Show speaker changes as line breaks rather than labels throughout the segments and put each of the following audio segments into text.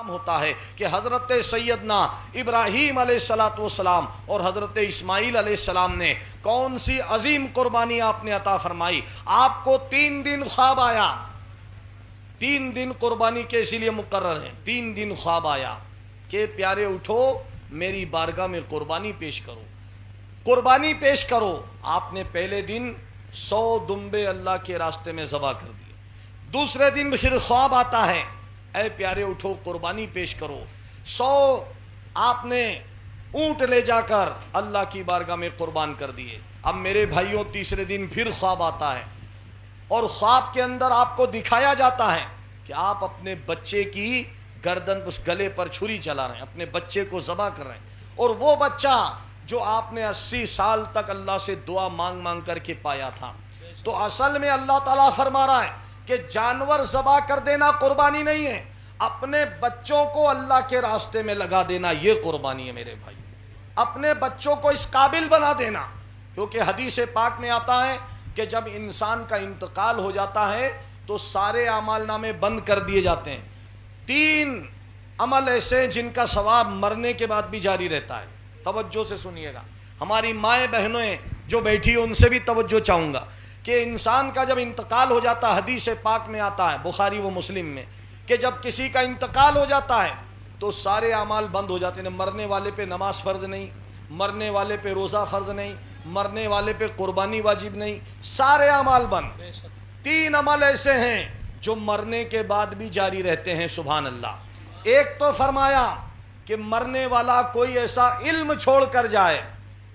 ہوتا ہے کہ حضرت سیدنا ابراہیم علیہ الصلوۃ والسلام اور حضرت اسماعیل علیہ السلام نے کون سی عظیم قربانی آپ نے عطا فرمائی. آپ کو 3 دن خواب آیا. 3 دن قربانی کے اسی لیے مقرر ہیں. 3 دن خواب آیا کہ پیارے اٹھو میری بارگاہ میں قربانی پیش کرو، قربانی پیش کرو. آپ نے پہلے دن 100 دمبے اللہ کے راستے میں ذبح کر دیے. دوسرے دن پھر خواب آتا ہے اے پیارے اٹھو قربانی پیش کرو. 100 آپ نے اونٹ لے جا کر اللہ کی بارگاہ میں قربان کر دیے. اب میرے بھائیوں تیسرے دن پھر خواب آتا ہے اور خواب کے اندر آپ کو دکھایا جاتا ہے کہ آپ اپنے بچے کی گردن اس گلے پر چھری چلا رہے ہیں، اپنے بچے کو ذبح کر رہے ہیں. اور وہ بچہ جو آپ نے 80 سال تک اللہ سے دعا مانگ مانگ کر کے پایا تھا. تو اصل میں اللہ تعالیٰ فرما رہا ہے کہ جانور ذبح کر دینا قربانی نہیں ہے، اپنے بچوں کو اللہ کے راستے میں لگا دینا یہ قربانی ہے میرے بھائی. اپنے بچوں کو اس قابل بنا دینا، کیونکہ حدیث پاک میں آتا ہے کہ جب انسان کا انتقال ہو جاتا ہے تو سارے اعمال نامے بند کر دیے جاتے ہیں. 3 عمل ایسے جن کا ثواب مرنے کے بعد بھی جاری رہتا ہے. توجہ سے سنیے گا، ہماری مائیں بہنیں جو بیٹھی ان سے بھی توجہ چاہوں گا کہ انسان کا جب انتقال ہو جاتا ہے، حدیث پاک میں آتا ہے بخاری و مسلم میں کہ جب کسی کا انتقال ہو جاتا ہے تو سارے اعمال بند ہو جاتے ہیں. مرنے والے پہ نماز فرض نہیں، مرنے والے پہ روزہ فرض نہیں، مرنے والے پہ قربانی واجب نہیں، سارے اعمال بند. 3 عمل ایسے ہیں جو مرنے کے بعد بھی جاری رہتے ہیں. سبحان اللہ. ایک تو فرمایا کہ مرنے والا کوئی ایسا علم چھوڑ کر جائے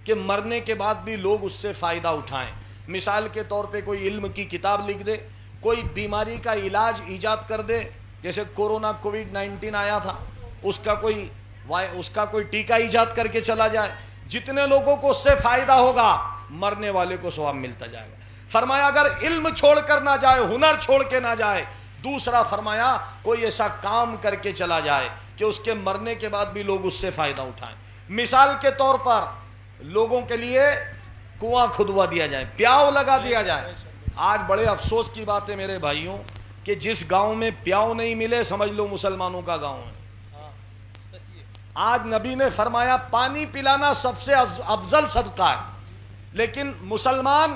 کہ مرنے کے بعد بھی لوگ اس سے فائدہ اٹھائیں. مثال کے طور پہ کوئی علم کی کتاب لکھ دے، کوئی بیماری کا علاج ایجاد کر دے. جیسے کورونا کووڈ-19 آیا تھا، اس کا کوئی ٹیکہ ایجاد کر کے چلا جائے. جتنے لوگوں کو اس سے فائدہ ہوگا مرنے والے کو ثواب ملتا جائے گا. فرمایا اگر علم چھوڑ کر نہ جائے، ہنر چھوڑ کے نہ جائے. دوسرا فرمایا کوئی ایسا کام کر کے چلا جائے کہ اس کے مرنے کے بعد بھی لوگ اس سے فائدہ اٹھائیں. مثال کے طور پر لوگوں کے لیے کنواں کھدوا دیا جائے، پیاؤ لگا دیا جائے. آج بڑے افسوس کی بات ہے میرے بھائیوں کہ جس گاؤں میں پیاؤ نہیں ملے سمجھ لو مسلمانوں کا گاؤں ہے. آج نبی نے فرمایا پانی پلانا سب سے افضل صدقہ ہے، لیکن مسلمان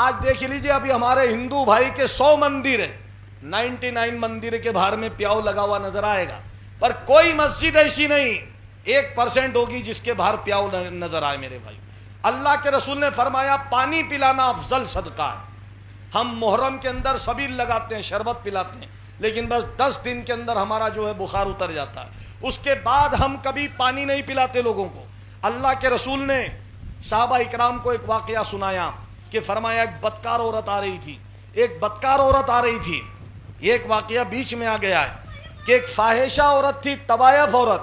آج دیکھ لیجئے ابھی ہمارے ہندو بھائی کے 100 مندر ہیں، 99 مندر کے باہر میں پیاؤ لگا ہوا نظر آئے گا، پر کوئی مسجد ایسی نہیں 1% ہوگی جس کے باہر پیاؤ نظر آئے. میرے بھائی اللہ کے رسول نے فرمایا پانی پلانا افضل صدقہ ہے. ہم محرم کے اندر سبیل لگاتے ہیں، شربت پلاتے ہیں، لیکن بس 10 دن کے اندر ہمارا جو ہے بخار اتر جاتا ہے. اس کے بعد ہم کبھی پانی نہیں پلاتے لوگوں کو. اللہ کے رسول نے صحابہ اکرام کو ایک واقعہ سنایا کہ فرمایا ایک بدکار عورت آ رہی تھی، ایک بدکار عورت آ رہی تھی. یہ ایک واقعہ بیچ میں آ گیا ہے کہ ایک فاحشہ عورت تھی، طبائف عورت.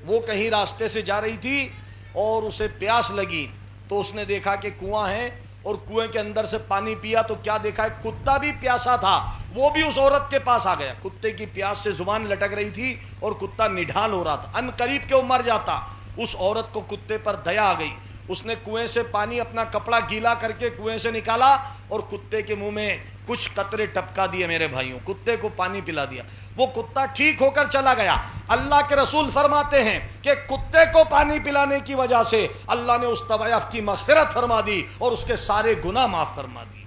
وہ کہیں راستے سے جا رہی تھی اور اسے پیاس لگی تو اس نے دیکھا کہ کنواں ہے اور کنویں کے اندر سے پانی پیا تو کیا دیکھا ہے کتا بھی پیاسا تھا، وہ بھی اس عورت کے پاس آ گیا. کتے کی پیاس سے زبان لٹک رہی تھی اور کتا نڈھال ہو رہا تھا، ان قریب کے مر جاتا. اس عورت کو کتے پر دیا آ گئی. اس نے کنویں سے پانی اپنا کپڑا گیلا کر کے کنویں سے نکالا اور کتے کے منہ میں کچھ قطرے ٹپکا دیے. میرے بھائیوں کتے کو پانی پلا دیا. وہ کتا ٹھیک ہو کر چلا گیا. اللہ کے رسول فرماتے ہیں کہ کتے کو پانی پلانے کی وجہ سے اللہ نے اس طبائف کی مغفرت فرما دی اور اس کے سارے گناہ معاف فرما دی.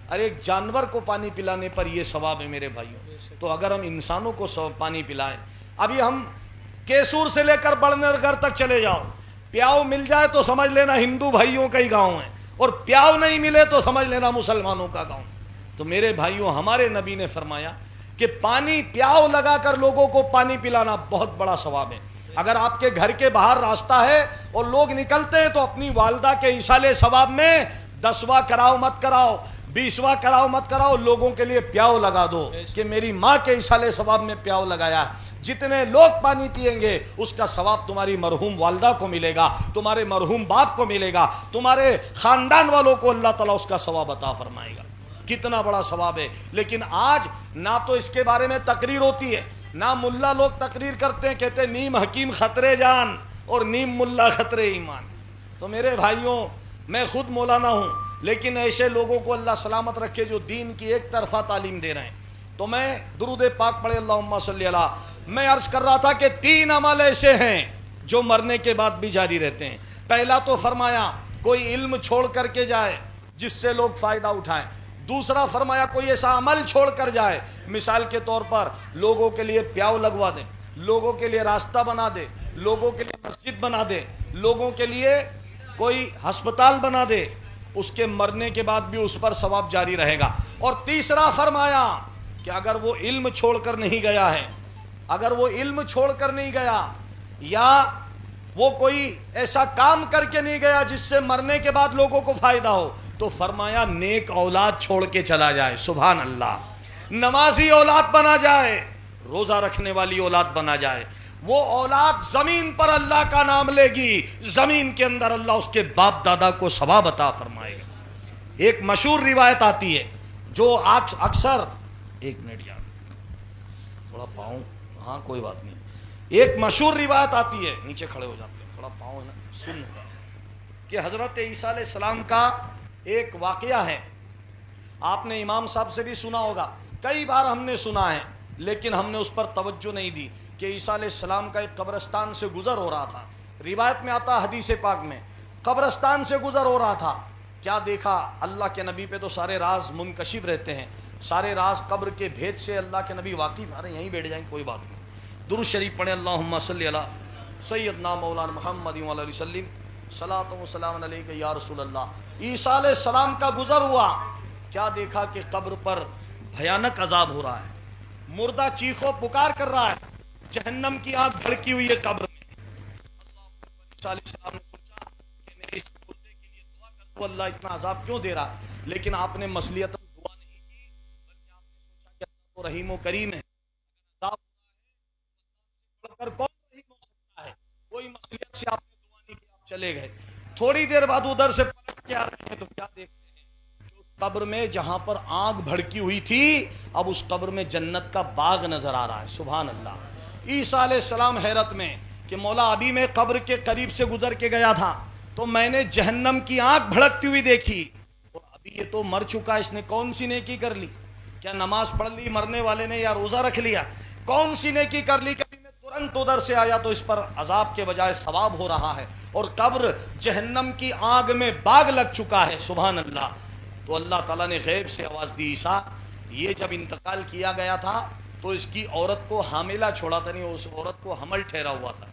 ارے ایک جانور کو پانی پلانے پر یہ ثواب ہے میرے بھائیوں. تو اگر ہم انسانوں کو پانی پلائیں، ابھی ہم کیسور سے لے کر بڑنگر تک چلے جاؤ، پیاؤ مل جائے تو سمجھ لینا ہندو بھائیوں کا ہی گاؤں ہے، اور پیاؤ نہیں ملے تو سمجھ لینا مسلمانوں کا گاؤں. تو میرے بھائیوں ہمارے نبی نے فرمایا کہ پانی پیاؤ لگا کر لوگوں کو پانی پلانا بہت بڑا ثواب ہے. اگر آپ کے گھر کے باہر راستہ ہے اور لوگ نکلتے ہیں تو اپنی والدہ کے ایصال ثواب میں 10واں کراؤ مت کراؤ، 20واں کراؤ مت کراؤ، لوگوں کے لیے پیاؤ لگا دو کہ میری ماں کے ایصال ثواب میں پیاؤ لگایا. جتنے لوگ پانی پیئیں گے اس کا ثواب تمہاری مرحوم والدہ کو ملے گا، تمہارے مرحوم باپ کو ملے گا، تمہارے خاندان والوں کو اللہ تعالیٰ اس کا ثواب عطا فرمائے گا. کتنا بڑا ثواب ہے. لیکن آج نہ تو اس کے بارے میں تقریر ہوتی ہے، نہ ملا لوگ تقریر کرتے ہیں، کہتے ہیں نیم حکیم خطرے جان اور نیم ملا خطرے ایمان. تو میرے بھائیوں میں خود مولانا ہوں، لیکن ایسے لوگوں کو اللہ سلامت رکھے جو دین کی ایک طرفہ تعلیم دے رہے ہیں. تو میں درود پاک پڑھے اللہم صلی علی میں عرض کر رہا تھا کہ 3 عمل ایسے ہیں جو مرنے کے بعد بھی جاری رہتے ہیں. پہلا تو فرمایا کوئی علم چھوڑ کر کے جائے جس سے لوگ فائدہ اٹھائیں. دوسرا فرمایا کوئی ایسا عمل چھوڑ کر جائے, مثال کے طور پر لوگوں کے لیے پیاؤ لگوا دے, لوگوں کے لیے راستہ بنا دے, لوگوں کے لیے مسجد بنا دے, لوگوں کے لیے کوئی ہسپتال بنا دے, اس کے مرنے کے بعد بھی اس پر ثواب جاری رہے گا. اور تیسرا فرمایا کہ اگر وہ علم چھوڑ کر نہیں گیا ہے, اگر وہ علم چھوڑ کر نہیں گیا یا وہ کوئی ایسا کام کر کے نہیں گیا جس سے مرنے کے بعد لوگوں کو فائدہ ہو, تو فرمایا نیک اولاد چھوڑ کے چلا جائے. سبحان اللہ. نمازی اولاد بنا جائے, روزہ رکھنے والی اولاد بنا جائے, وہ اولاد زمین پر اللہ کا نام لے گی, زمین کے اندر اللہ اس کے باپ دادا کو ثواب عطا فرمائے گا. ایک مشہور روایت آتی ہے جو اکثر, ایک منٹ یار تھوڑا پاؤں, ہاں کوئی بات نہیں, ایک مشہور روایت آتی ہے, نیچے کھڑے ہو جاتے ہیں, تھوڑا پاؤں ہے نا, سن, کہ حضرت عیسیٰ علیہ السلام کا ایک واقعہ ہے. آپ نے امام صاحب سے بھی سنا ہوگا, کئی بار ہم نے سنا ہے, لیکن ہم نے اس پر توجہ نہیں دی کہ عیسیٰ علیہ السلام کا ایک قبرستان سے گزر ہو رہا تھا. روایت میں آتا حدیث پاک میں, قبرستان سے گزر ہو رہا تھا, کیا دیکھا, اللہ کے نبی پہ تو سارے راز منکشف رہتے ہیں, سارے راز قبر کے بھید سے اللہ کے نبی واقف. ارے یہیں بیٹھ جائیں, کوئی بات نہیں. درود شریف پڑھیں, اللہم صلی علی سیدنا مولانا محمد و علیہ وسلم, صلاۃ و سلام علیک یا رسول اللہ. عیسیٰ علیہ السلام کا گزر ہوا, کیا دیکھا کہ قبر پر بھیانک عذاب ہو رہا ہے, مردہ چیخو پکار کر رہا ہے, جہنم کی آگ بھڑکی ہوئی ہے قبر میں. عیسیٰ علیہ السلام نے سوچا کہ میں اس مردے کے لیے دعا کروں, اللہ اتنا عذاب کیوں دے رہا ہے, لیکن آپ نے مصلیتاً دعا نہیں کی, بلکہ آپ نے سوچا کہ اللہ تو رحیم و کریم ہے, عذاب کر کون رحیم ہو سکتا ہے, کوئی مصلیت سے آپ نے دعا نہیں کی, آپ چلے گئے. تھوڑی دیر بعد ادھر سے پلٹ کے آ رہے ہیں تو کیا دیکھتے ہیں کہ اس قبر میں جہاں پر آگ بھڑکی ہوئی تھی, اب اس قبر میں جنت کا باغ نظر آ رہا ہے. سبحان اللہ. عیسیٰ علیہ السلام حیرت میں کہ مولا ابھی میں قبر کے قریب سے گزر کے گیا تھا تو میں نے جہنم کی آگ بھڑکتی ہوئی دیکھی, اور ابھی یہ تو مر چکا, اس نے کون سی نیکی کر لی, کیا نماز پڑھ لی مرنے والے نے یا روزہ رکھ لیا, کون سی نیکی کر لی, کبھی میں ترنت ادھر سے آیا تو اس پر عذاب کے بجائے ثواب ہو رہا ہے, اور قبر جہنم کی آگ میں باغ لگ چکا ہے. سبحان اللہ. تو اللہ تعالیٰ نے غیب سے آواز دی, عیسیٰ یہ جب انتقال کیا گیا تھا تو اس کی عورت کو حاملہ چھوڑا تھا, نہیں اس عورت کو حمل ٹھہرا ہوا تھا.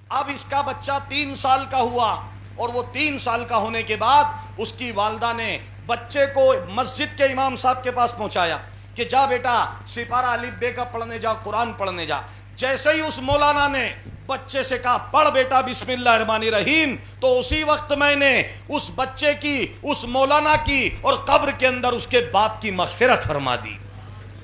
اب اس کا بچہ 3 سال کا ہوا, اور وہ 3 سال کا ہونے کے بعد اس کی والدہ نے بچے کو مسجد کے امام صاحب کے پاس پہنچایا کہ جا بیٹا سپارہ الف بے کا پڑھنے جا, قرآن پڑھنے جا. جیسے ہی اس مولانا نے بچے سے کہا پڑھ بیٹا بسم اللہ الرحمن الرحیم, تو اسی وقت میں نے اس بچے کی, اس مولانا کی اور قبر کے اندر اس کے باپ کی مغفرت فرما دی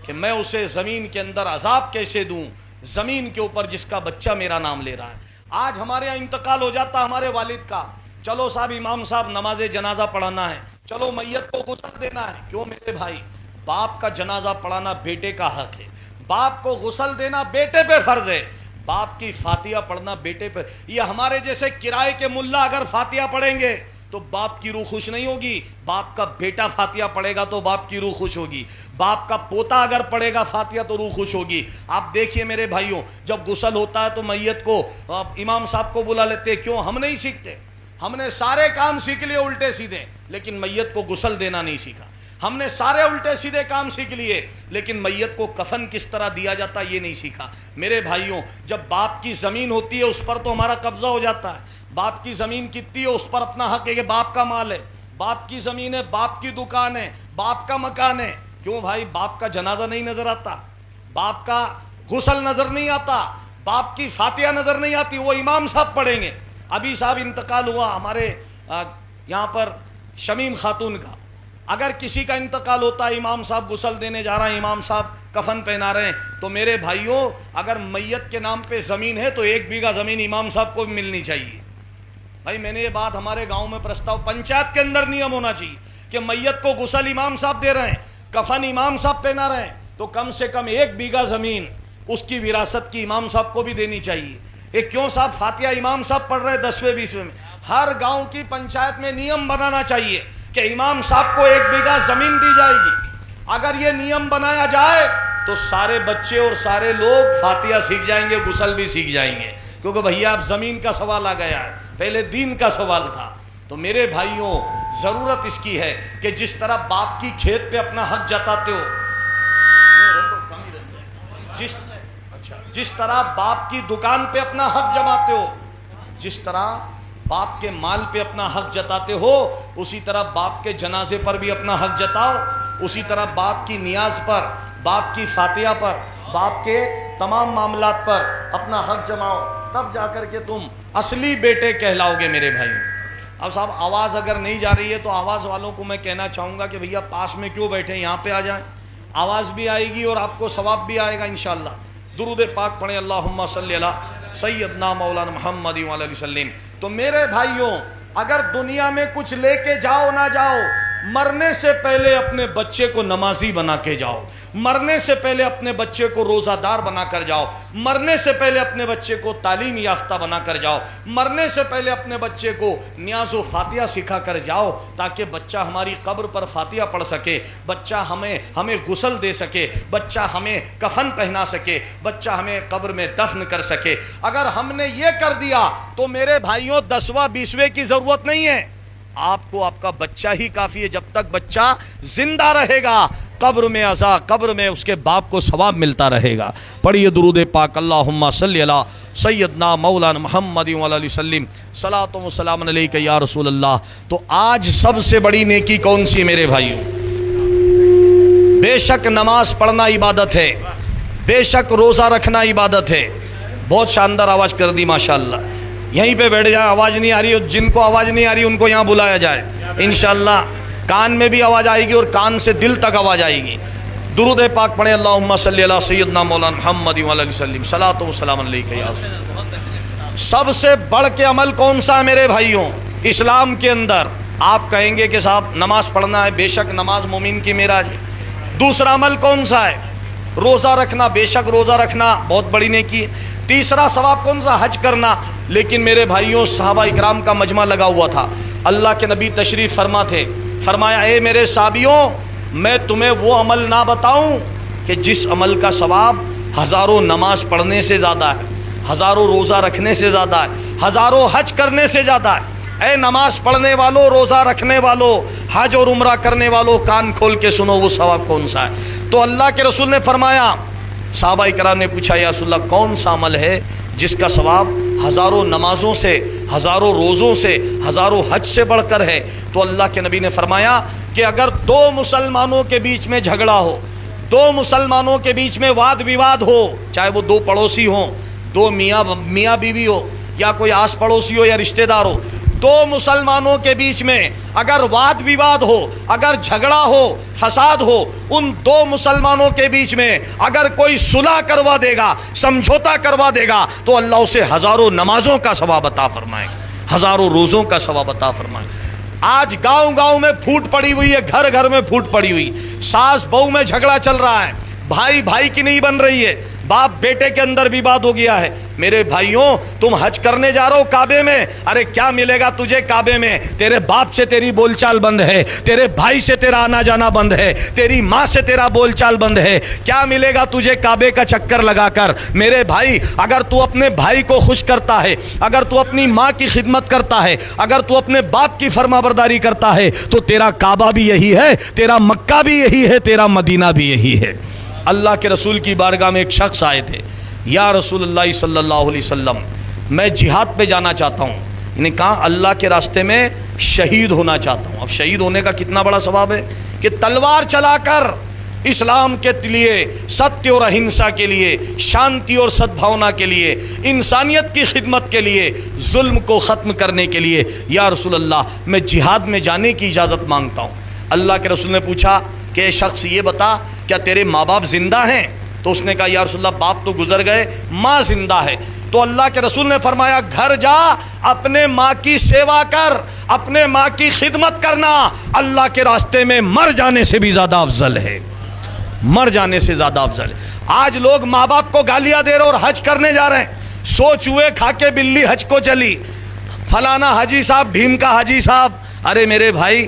کہ میں اسے زمین کے اندر عذاب کیسے دوں, زمین کے اوپر جس کا بچہ میرا نام لے رہا ہے. آج ہمارے یہاں انتقال ہو جاتا ہمارے والد کا, چلو صاحب امام صاحب نماز جنازہ پڑھانا ہے, چلو میت کو غسل دینا ہے. کیوں میرے بھائی, باپ کا جنازہ پڑھانا بیٹے کا حق ہے, باپ کو غسل دینا بیٹے پہ فرض ہے, باپ کی فاتحہ پڑھنا بیٹے پہ. یہ ہمارے جیسے کرائے کے ملا اگر فاتحہ پڑھیں گے تو باپ کی روح خوش نہیں ہوگی, باپ کا بیٹا فاتحہ پڑھے گا تو باپ کی روح خوش ہوگی, باپ کا پوتا اگر پڑھے گا فاتحہ تو روح خوش ہوگی. آپ دیکھیے میرے بھائیوں, جب غسل ہوتا ہے تو میت کو امام صاحب کو بلا لیتے, کیوں, ہم نہیں سیکھتے, ہم نے سارے کام سیکھ لیے الٹے سیدھے, لیکن میت کو غسل دینا نہیں سیکھا. ہم نے سارے الٹے سیدھے کام سیکھ لیے, لیکن میت کو کفن کس طرح دیا جاتا یہ نہیں سیکھا. میرے بھائیوں, جب باپ کی زمین ہوتی ہے اس پر تو ہمارا قبضہ ہو جاتا ہے, باپ کی زمین کتنی ہے اس پر اپنا حق ہے کہ باپ کا مال ہے, باپ کی زمین ہے, باپ کی دکان ہے, باپ کا مکان ہے. کیوں بھائی, باپ کا جنازہ نہیں نظر آتا, باپ کا غسل نظر نہیں آتا, باپ کی فاتحہ نظر نہیں آتی, وہ امام صاحب پڑھیں گے. ابھی صاحب انتقال ہوا ہمارے یہاں پر شمیم خاتون کا, اگر کسی کا انتقال ہوتا ہے امام صاحب غسل دینے جا رہے ہیں, امام صاحب کفن پہنا رہے ہیں, تو میرے بھائیوں اگر میت کے نام پہ زمین ہے تو 1 بیگھہ زمین امام صاحب کو بھی ملنی چاہیے. بھائی میں نے یہ بات ہمارے گاؤں میں پرستاؤ, پنچایت کے اندر نیم ہونا چاہیے کہ میت کو غسل امام صاحب دے رہے ہیں, کفن امام صاحب پہنا رہے ہیں, تو کم سے کم 1 بیگھہ زمین اس کی وراثت کی امام صاحب کو بھی دینی چاہیے. ایک کیوں صاحب فاتحہ امام صاحب پڑھ رہے 10ویں 20ویں میں, ہر گاؤں کی پنچایت میں نیم بنانا چاہیے کہ امام صاحب کو 1 بیگھہ زمین دی جائے گی. اگر یہ نیم بنایا جائے تو سارے بچے اور سارے لوگ فاتحہ سیکھ جائیں گے, غسل بھی سیکھ جائیں گے, کیونکہ بھیا اب زمین کا سوال آ گیا ہے, پہلے دین کا سوال تھا. تو میرے بھائیوں, ضرورت اس کی ہے کہ جس طرح باپ کی کھیت پہ اپنا حق جتاتے ہو, جس طرح باپ کی دکان پہ اپنا حق جماتے ہو, جس طرح باپ کے مال پہ اپنا حق جتاتے ہو, اسی طرح باپ کے جنازے پر بھی اپنا حق جتاؤ, اسی طرح باپ کی نیاز پر, باپ کی فاتحہ پر, باپ کے تمام معاملات پر اپنا حق جماؤ, تب جا کر کے تم اصلی بیٹے کہلاؤ گے میرے بھائیوں. اب صاحب آواز اگر نہیں جا رہی ہے تو آواز والوں کو میں کہنا چاہوں گا کہ بھیا پاس میں کیوں بیٹھے, یہاں پہ آ جائیں, آواز بھی آئے گی اور آپ کو ثواب بھی آئے گا انشاءاللہ. درود پاک پڑھیں, اللہم صلی علی سیدنا مولانا محمد وعلی وسلم. تو میرے بھائیوں, اگر دنیا میں کچھ لے کے جاؤ نہ جاؤ, مرنے سے پہلے اپنے بچے کو نمازی بنا کے جاؤ, مرنے سے پہلے اپنے بچے کو روزہ دار بنا کر جاؤ, مرنے سے پہلے اپنے بچے کو تعلیم یافتہ بنا کر جاؤ, مرنے سے پہلے اپنے بچے کو نیاز و فاتحہ سکھا کر جاؤ, تاکہ بچہ ہماری قبر پر فاتحہ پڑھ سکے, بچہ ہمیں غسل دے سکے, بچہ ہمیں کفن پہنا سکے, بچہ ہمیں قبر میں دفن کر سکے. اگر ہم نے یہ کر دیا تو میرے بھائیوں 10واں 20ویں کی ضرورت نہیں ہے, آپ کو آپ کا بچہ ہی کافی ہے. جب تک بچہ زندہ رہے گا قبر میں عذاب, قبر میں اس کے باپ کو ثواب ملتا رہے گا. پڑھیے درود پاک, اللہم صلی علی سیدنا مولانا محمد وعلی وسلم, صلاۃ و سلام علیک یا رسول اللہ. تو آج سب سے بڑی نیکی کون سی میرے بھائیوں؟ بے شک نماز پڑھنا عبادت ہے, بے شک روزہ رکھنا عبادت ہے. بہت شاندار آواز کر دی ماشاءاللہ. یہیں پہ بیٹھ جائے, آواز نہیں آ رہی, جن کو آواز نہیں آ رہی ان کو یہاں بلایا جائے انشاءاللہ. کان میں بھی آواز آئے گی اور کان سے دل تک آواز آئے گی. درود پاک پڑھیں, اللہم صلی علی سیدنا مولانا محمد وعلی وسلم, صلاۃ و سلام علیک یا رسول اللہ. سب سے بڑھ کے عمل کون سا ہے میرے بھائیوں اسلام کے اندر؟ آپ کہیں گے کہ صاحب نماز پڑھنا ہے, بے شک نماز مومن کی معراج ہے. دوسرا عمل کون سا ہے؟ روزہ رکھنا, بے شک روزہ رکھنا بہت بڑی نیکی ہے. تیسرا ثواب کون سا؟ حج کرنا. لیکن میرے بھائیوں صحابہ اکرام کا مجمع لگا ہوا تھا, اللہ کے نبی تشریف فرما تھے, فرمایا اے میرے صحابیوں, میں تمہیں وہ عمل نہ بتاؤں کہ جس عمل کا ثواب ہزاروں نماز پڑھنے سے زیادہ ہے, ہزاروں روزہ رکھنے سے زیادہ ہے, ہزاروں حج کرنے سے زیادہ ہے. اے نماز پڑھنے والوں, روزہ رکھنے والوں, حج اور عمرہ کرنے والوں, کان کھول کے سنو وہ ثواب کون سا ہے. تو اللہ کے رسول نے فرمایا, صحابہ کرام نے پوچھا یا رسول اللہ کون سا عمل ہے جس کا ثواب ہزاروں نمازوں سے, ہزاروں روزوں سے, ہزاروں حج سے بڑھ کر ہے؟ تو اللہ کے نبی نے فرمایا کہ اگر دو مسلمانوں کے بیچ میں جھگڑا ہو, دو مسلمانوں کے بیچ میں واد وواد ہو, چاہے وہ دو پڑوسی ہوں, دو میاں بیوی ہو, یا کوئی آس پڑوسی ہو یا رشتہ دار ہو, دو مسلمانوں کے بیچ میں اگر واد وواد ہو, اگر جھگڑا ہو, فساد ہو, ان دو مسلمانوں کے بیچ میں اگر کوئی صلح کروا دے گا, سمجھوتا کروا دے گا, تو اللہ اسے ہزاروں نمازوں کا ثواب عطا فرمائے, ہزاروں روزوں کا ثواب عطا فرمائے. آج گاؤں گاؤں میں پھوٹ پڑی ہوئی ہے, گھر گھر میں پھوٹ پڑی ہوئی, ساس بہو میں جھگڑا چل رہا ہے, بھائی بھائی کی نہیں بن رہی ہے, باپ بیٹے کے اندر بھی بات ہو گیا ہے. میرے بھائیوں تم حج کرنے جا رہے ہو کعبے میں, ارے کیا ملے گا تجھے کعبے میں؟ تیرے باپ سے تیری بول چال بند ہے, تیرے بھائی سے تیرا آنا جانا بند ہے, تیری ماں سے تیرا بول چال بند ہے. کیا ملے گا تجھے کعبے کا چکر لگا کر؟ میرے بھائی اگر تو اپنے بھائی کو خوش کرتا ہے, اگر تو اپنی ماں کی خدمت کرتا ہے, اگر تو اپنے باپ کی فرما برداری کرتا ہے, تو تیرا کعبہ بھی یہی ہے, تیرا مکہ بھی یہی ہے, تیرا مدینہ بھی یہی ہے. اللہ کے رسول کی بارگاہ میں ایک شخص آئے تھے, یا رسول اللہ صلی اللہ علیہ وسلم میں جہاد پہ جانا چاہتا ہوں. نے کہا اللہ کے راستے میں شہید ہونا چاہتا ہوں. اب شہید ہونے کا کتنا بڑا ثواب ہے کہ تلوار چلا کر اسلام کے لیے, ستیہ اور اہنسا کے لیے, شانتی اور سدبھاونا کے لیے, انسانیت کی خدمت کے لیے, ظلم کو ختم کرنے کے لیے, یا رسول اللہ میں جہاد میں جانے کی اجازت مانگتا ہوں. اللہ کے رسول نے پوچھا کہ اے شخص یہ بتا کیا تیرے ماں باپ زندہ ہیں؟ تو اس نے کہا یا رسول اللہ باپ تو گزر گئے, ماں زندہ ہے. تو اللہ کے رسول نے فرمایا گھر جا, اپنے ماں کی سیوا کر, اپنے ماں کی خدمت کرنا اللہ کے راستے میں مر جانے سے بھی زیادہ افضل ہے, مر جانے سے زیادہ افضل ہے. آج لوگ ماں باپ کو گالیاں دے رہے اور حج کرنے جا رہے ہیں. سو چوہے کھا کے بلی حج کو چلی, فلانا حاجی صاحب, بھیم کا حاجی صاحب. ارے میرے بھائی